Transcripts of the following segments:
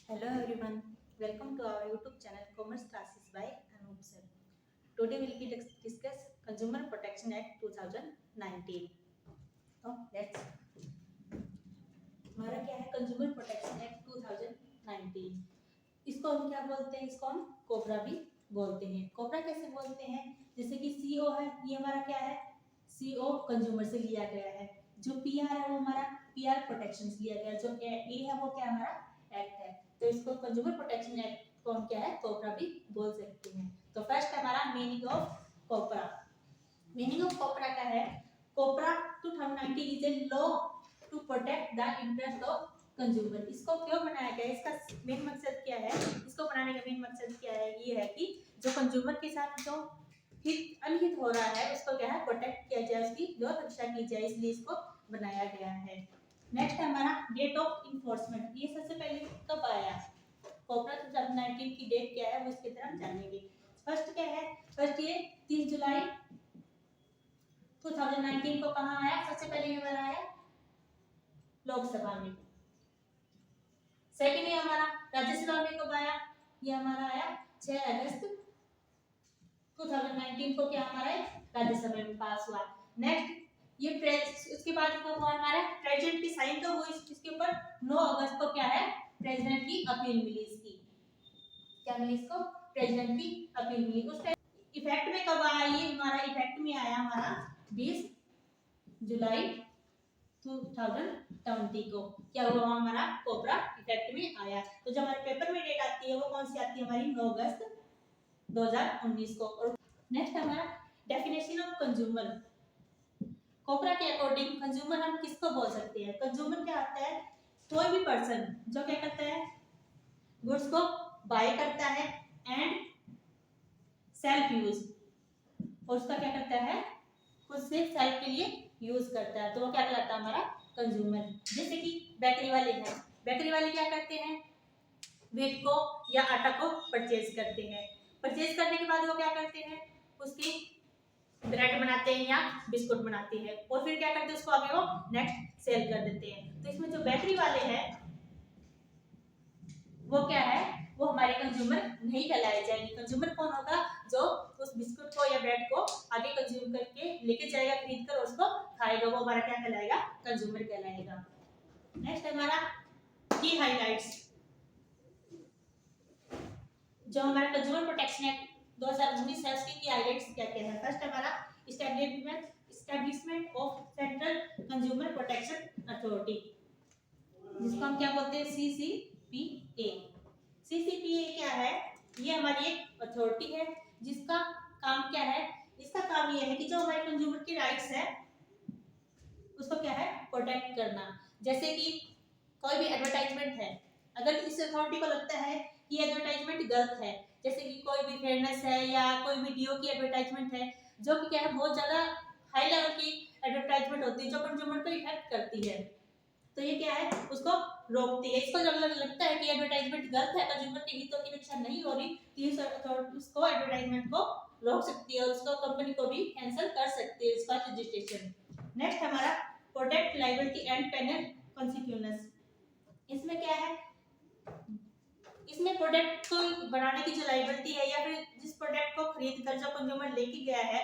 Hello everyone, welcome to our YouTube channel Commerce Classes by Anup Sir. Today we will discuss Consumer Protection Act 2019. तो let's हमारा क्या है consumer protection act 2019। इसको हम क्या बोलते हैं? इसको हम कोबरा भी बोलते हैं। कोबरा कैसे बोलते हैं? जैसे कि सीओ है, ये हमारा क्या है? सीओ कंज्यूमर से लिया गया है। जो पीआर है वो हमारा पीआर प्रोटेक्शन से लिया गया है। जो ए है वो क्या हमारा एक्ट है। तो इसको कंज्यूमर प्रोटेक्शन एक्ट को हम क्या है कोबरा भी बोल सकते हैं। तो फर्स्ट हमारा meaning of COPRA. Meaning of COPRA क्या है? COPRA 2019 is a law to protect the interest of consumer. इसको क्यों बनाया गया? इसका मेन मकसद क्या है? इसको बनाने का मेन मकसद क्या है? ये है कि जो कंज्यूमर के साथ जो हित अनहित हो रहा है उसको क्या है प्रोटेक्ट किया जाए, उसकी जो रक्षा की जाए, इसलिए इसको बनाया गया है। नेक्स्ट है हमारा डेट ऑफ इन्फोर्समेंट। ये सबसे पहले कब आया? कोबरा 2019 की डेट क्या है वो इसकी तरह हम जानेंगे। फर्स्ट क्या है? फर्स्ट ये 30 जुलाई 2019 को कहाँ आया? सबसे पहले ये हमारा आया लोकसभा में। सेकंड ये हमारा राज्यसभा में कब आया? ये हमारा आया 6 अगस्त 2019 को क्या हमारा राज्यसभा में पास हुआ। नेक्स्ट ये उसके बाद कब हुआ हमारा? प्रेसिडेंट की साइन कब हुई इसके ऊपर? 9 अगस्त को क्या है प्रेसिडेंट की अपील मिली। इसकी क्या मिली? इसको प्रेसिडेंट की अपील मिली। उस इफेक्ट में कब आया? ये हमारा इफेक्ट में आया हमारा 20 जुलाई 2020 को क्या हुआ? हमारा कोबरा इफेक्ट में आया। तो जब हमारे पेपर में डेट आती है वो कौन सी आती है? हमारी 9 अगस्त 2019 को। और नेक्स्ट हमारा डेफिनेशन ऑफ कंज्यूमर। कोबरा के अकॉर्डिंग कंज्यूमर हम किसको बोल सकते हैं? कंज्यूमर क्या आता है? कोई भी पर्सन जो क्या करता है गुड्स को बाय करता है एंड सेल्फ यूज, और उसका क्या करता है खुद से सेल्फ के लिए यूज करता है, तो वो क्या कहलाता है? हमारा कंज्यूमर। जैसे कि बेकरी वाले हैं, बेकरी वाले क्या करते हैं? व्हीट को या आटा को परचेज करते हैं। परचेज करने के बाद वो क्या करते हैं? उसकी ब्रेड बनाते हैं या बिस्कुट बनाते हैं, और फिर क्या करते हैं? उसको आगे वो नेक्स्ट सेल कर देते हैं। तो इसमें जो बेकरी वाले हैं वो क्या है? वो हमारे कंज्यूमर नहीं कहलाए जाएंगे। कंज्यूमर कौन होगा? जो उस बिस्कुट को या ब्रेड को आगे कंज्यूम करके लेके जाएगा खरीद कर, उसको खाएगा, वो हमारा क्या कहलाएगा? कंज्यूमर कहलाएगा। नेक्स्ट हमारा की हाइलाइट्स। जो हमारा कंज्यूमर प्रोटेक्शन एक्ट 2019 है उसकी की हाइलाइट्स क्या क्या है? फर्स्ट हमारा establishment of central consumer protection authority, जिसको हम क्या बोलते हैं? CCPA। CCPA क्या है? ये हमारी एक अथॉरिटी है जिसका काम क्या है? इसका काम ये है कि जो हमारे कंज्यूमर की राइट्स है उसको क्या है प्रोटेक्ट करना। जैसे कि कोई भी एडवर्टाइजमेंट है, अगर इस अथॉरिटी को लगता है कि एडवर्टाइजमेंट गलत है, जैसे कि कोई भी फेयरनेस है या कोई भी डीओ की एडवर्टाइजमेंट है जो कि क्या है बहुत ज्यादा हाई लेवल की एडवर्टाइजमेंट होती है जो कंज्यूमर को इफेक्ट करती है, तो ये क्या है उसको रोकती है। इसको जब लगता है कि एडवर्टाइजमेंट गलत है, कंज्यूमर के हितों की रक्षा नहीं हो रही, तो उसको एडवर्टाइजमेंट को रोक सकती है और उसको कंपनी को भी कैंसिल कर सकती है इसका रजिस्ट्रेशन। नेक्स्ट हमारा protect liability and penal consequence. इसमें क्या है? इसमें प्रोडक्ट को बनाने की जो लायबिलिटी है या फिर जिस प्रोडक्ट को खरीद कर जो कंज्यूमर लेके गया है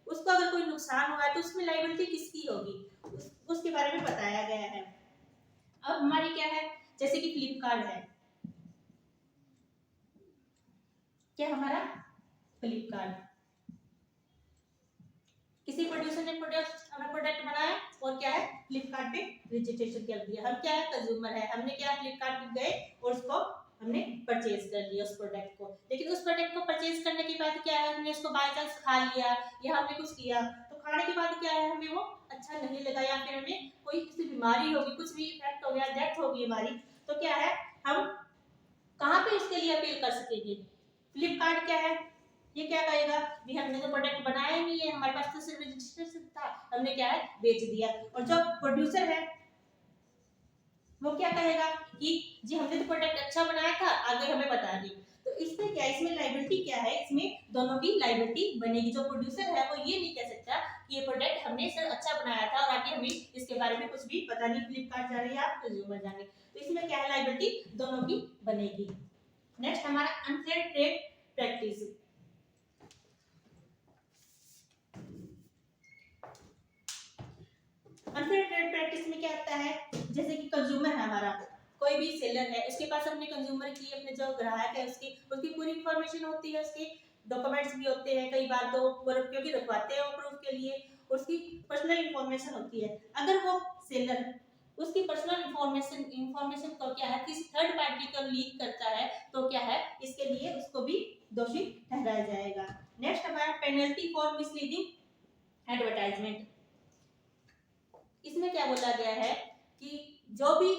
उसको अगर कोई नुकसान हुआ है तो उसमें लायबिलिटी किसकी होगी उसके बारे में बताया गया है। अब हमारी क्या है? जैसे कि फ्लिपकार्ट है, क्या हमारा फ्लिपकार्ट किसी प्रोड्यूसर ने प्रोडक्ट बनाया और क्या है फ्लिपकार्ट पे रजिस्ट्रेशन कर दिया। हम क्या है? कंज्यूमर है, हमने क्या फ्लिपकार्ट पे गए और उसको हमने परचेज कर लिया उस प्रोडक्ट को। लेकिन उस प्रोडक्ट को परचेज करने के बाद क्या है? हमने उसको बाय चांस खा लिया या हमने कुछ किया, तो खाने के बाद क्या है? हमें वो अच्छा नहीं लगा या फिर हमें कोई किसी बीमारी होगी, कुछ भी इफेक्ट हो गया, डेथ होगी हमारी, तो क्या है हम कहाँ पे इसके लिए अपील कर सकेंगे? फ्लिपकार्ट क्या है? ये क्या कहेगा? भी हमने तो प्रोडक्ट बनाया ही नहीं है, हमारे पास तो सिर्फ रजिस्ट्रेशन था, हमने क्या है बेच दिया। और जो प्रोड्यूसर है वो क्या कहेगा कि जी हमने तो प्रोडक्ट अच्छा बनाया था, आगे हमें बता दी। तो इसमें क्या, इसमें लायबिलिटी क्या है? इसमें दोनों की लायबिलिटी बनेगी। जो प्रोड्यूसर है वो ये नहीं कह सकता कि ये प्रोडक्ट हमने सर अच्छा बनाया था और आगे हमें इसके बारे में कुछ भी पता नहीं, फ्लिपकार्ट जाने या कंज्यूमर जाने। तो इसमें क्या है? लायबिलिटी दोनों की बनेगी। नेक्स्ट हमारा unfair trade practice. Unfair trade practice में क्या आता है, जैसे कि कंज्यूमर है हमारा, कोई भी सेलर है, उसके पास अपने कंज्यूमर की, अपने जो ग्राहक है उसकी पूरी इंफॉर्मेशन होती है, उसके डॉक्यूमेंट्स भी होते हैं, कई बार तो वो क्योंकि रखवाते हैं वो प्रूफ के लिए, उसकी पर्सनल इंफॉर्मेशन होती है। अगर वो सेलर उसकी पर्सनल इंफॉर्मेशन को क्या है किसी थर्ड पार्टी को लीक करता है तो क्या है इसके लिए उसको भी दोषी ठहराया जाएगा। नेक्स्ट हमारा पेनल्टी फॉर मिसलीडिंग एडवर्टाइजमेंट। इसमें क्या बोला गया है कि जो भी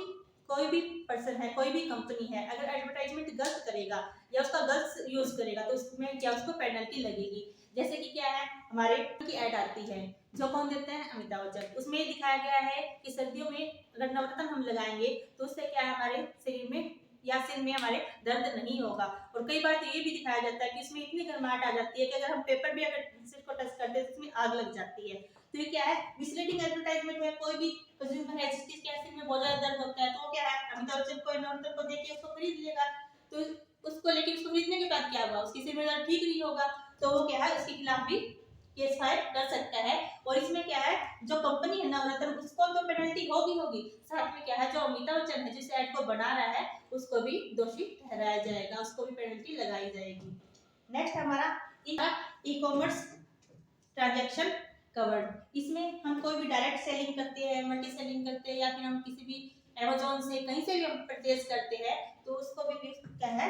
कोई भी पर्सन है, कोई भी कंपनी है, अगर एडवर्टाइजमेंट गलत करेगा या उसका गलत यूज करेगा तो उसमें क्या उसको पेनल्टी लगेगी। जैसे कि क्या है, हमारे की ऐड आती है, जो कौन देते हैं, अमिताभ बच्चन। उसमें दिखाया गया है कि सर्दियों में अगर नवरत्न हम लगाएंगे तो उससे क्या है हमारे शरीर में या सिर में हमारे दर्द नहीं होगा। और कई बार तो ये भी दिखाया जाता है कि इसमें इतनी गर्माहट आ जाती है कि अगर हम पेपर भी अगर सिर को टच करते हैं तो इसमें आग लग जाती है। तो ये क्या है, मिसलीडिंग एडवर्टाइजमेंट है। कोई भी कंज्यूमर है जिसकी सिर में बहुत ज्यादा दर्द होता है तो क्या है, अमिताभ बच्चन को नवरत्न को देख के उसको खरीद लेगा। तो उसको लेकिन उसको खरीदने के बाद क्या होगा, उसकी सिर में दर्द ठीक नहीं होगा, तो वो क्या है उसके खिलाफ भी केस फाइल कर सकता है। और इसमें क्या है, जो कंपनी है नवरत्न उसको तो पेनल्टी होगी, साथ में क्या है जो अमिताभ बच्चन है जिस ऐड को बना रहा है उसको भी दोषी ठहराया जाएगा, उसको भी पेनल्टी लगाई जाएगी। नेक्स्ट हमारा ई कॉमर्स ट्रांजैक्शन कवर्ड। इसमें हम कोई भी डायरेक्ट सेलिंग करते हैं, मल्टी सेलिंग करते हैं, या फिर हम किसी भी अमेज़न से कहीं से भी हम परचेज करते हैं तो उसको भी क्या है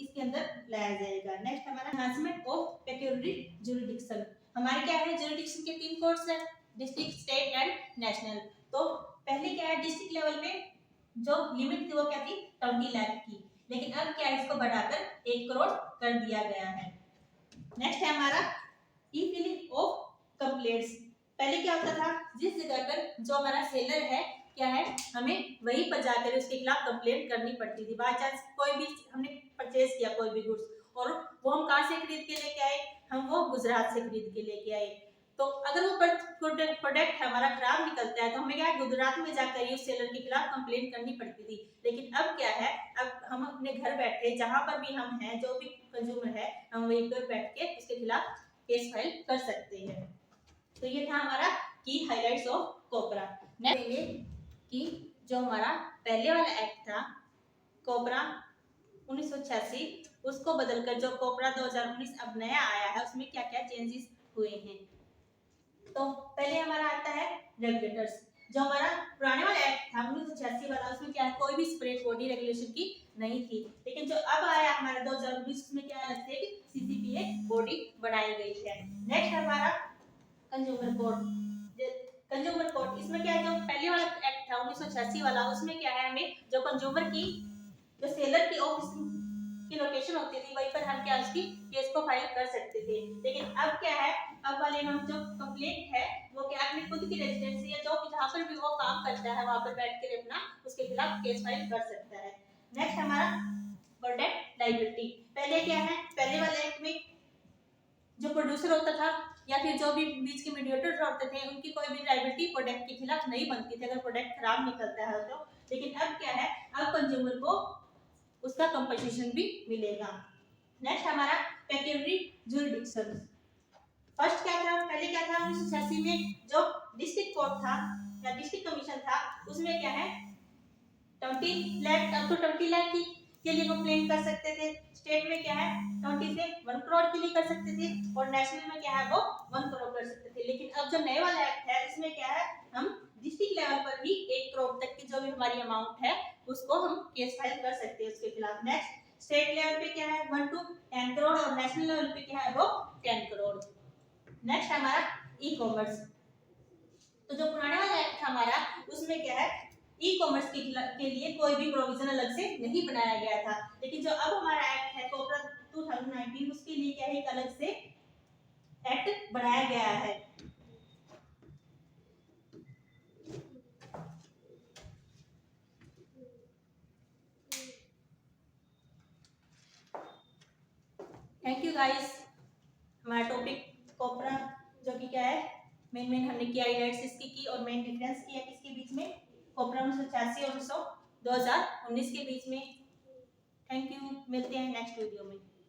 इसके अंदर लाया जाएगा। नेक्स्ट हमारा एनहांसमेंट ऑफ पेक्यूलियरी जुरिडिक्शन। हमारे क्या है जुरिडिक्शन के 3 कोर्स है, डिस्ट्रिक्ट, स्टेट एंड नेशनल। तो पहले क्या है डिस्ट्रिक्ट लेवल में जो लिमिट थी वो क्या थी 20 लाख की, लेकिन अब क्या है इसको बढ़ाकर 1 करोड़ कर दिया गया है। नेक्स्ट है हमारा ई फिलिंग ऑफ कंप्लेंट्स। पहले क्या होता था, जिस जगह पर जो हमारा सेलर है क्या है हमें वहीं पर जाकर उसके खिलाफ कंप्लेंट करनी पड़ती थी। बाय चांस कोई भी हमने परचेज किया कोई भी गुड्स और वो हम कहाँ से खरीद के लेके आए, हम वो गुजरात से खरीद के लेके आए, तो अगर वो प्रोडक्ट हमारा खराब निकलता है तो हमें क्या है गुजरात में जाकर ही उस सेलर के खिलाफ कंप्लेंट करनी पड़ती थी। लेकिन अब क्या है, अब हम अपने घर बैठे जहां पर भी हम हैं, जो भी कंज्यूमर है, हम वहीं पर बैठ के उसके खिलाफ केस फाइल कर सकते हैं। तो ये था हमारा की हाइलाइट्स ऑफ कोपरा। नेक्स्ट कि जो हमारा पहले वाला एक्ट था कोपरा 1986 उसको बदलकर जो कोपरा 2019 अब नया आया है उसमें क्या क्या चेंजेस हुए हैं। तो पहले हमारा आता है रेगुलेटर्स। जो हमारा पुराने वाला एक्ट था 1986 वाला उसमें क्या है कोई भी सेपरेट बॉडी रेगुलेशन की नहीं थी, लेकिन जो अब आया हमारा 2019 में क्या अलग से सीसीपीए बॉडी बनाई गई है। नेक्स्ट हमारा कंज्यूमर कोर्ट। कंज्यूमर कोर्ट इसमें क्या है, जो पहले वाला एक्ट था 1986 वाला उसमें क्या है हमें जो कंज्यूमर की जो सेलर की ऑफिस की लोकेशन होती थी वहीं पर हम क्या उसकी केस को फाइल कर सकते थे। लेकिन अब क्या है, अब वाले हम जो कंप्लेंट है वो क्या अपने खुद की रेजिडेंसी या जो जहाँ पर भी वो काम करता है वहाँ पर बैठ कर अपना उसके खिलाफ केस फाइल कर सकता है। नेक्स्ट हमारा प्रोडक्ट लायबिलिटी। पहले क्या है, पहले वाले एक्ट में जो प्रोड्यूसर होता था या फिर जो भी बीच के मीडिएटर होते थे उनकी कोई भी लायबिलिटी प्रोडक्ट के खिलाफ नहीं बनती थी अगर प्रोडक्ट खराब निकलता है तो। लेकिन अब क्या है, अब कंज्यूमर को उसका कंपनसेशन भी मिलेगा। नेक्स्ट हमारा पेक्यूलियरी जुरिडिक्शन। फर्स्ट क्या था, पहले क्या था 1986 में जो डिस्ट्रिक्ट कोर्ट था या डिस्ट्रिक्ट कमीशन था उसमें क्या है 20 लाख अप टू 20 लाख के लिए कंप्लेंट कर सकते थे। स्टेट में क्या है 20 से 1 करोड़ के लिए कर सकते थे और नेशनल में क्या है वो 1 करोड़ कर सकते थे। लेकिन अब जो नए वाला एक्ट है इसमें क्या है हम डिस्ट्रिक्ट लेवल पर ही 1 करोड़ तक की जो भी हमारी अमाउंट है उसको हम केस फाइल कर सकते हैं उसके खिलाफ। नेक्स्ट स्टेट लेवल पे क्या है 1 to 10 करोड़ और नेशनल लेवल पे क्या है वो 10 करोड़। नेक्स्ट हमारा ई कॉमर्स। तो जो पुराने वाला एक्ट था हमारा उसमें क्या है ई कॉमर्स के लिए कोई भी प्रोविजन अलग से नहीं बनाया गया था, लेकिन जो अब हमारा एक्ट है कोपरा 2019 उसके लिए क्या है एक अलग से एक्ट बनाया गया है। Thank you guys. हमारा टॉपिक कोपरा जो कि क्या है मेन हमने किया हाइलाइट्स इसकी की और मेन डिफरेंस किया किसके बीच में कोपरा 1986 और 2019 के बीच में। थैंक यू, मिलते हैं नेक्स्ट वीडियो में।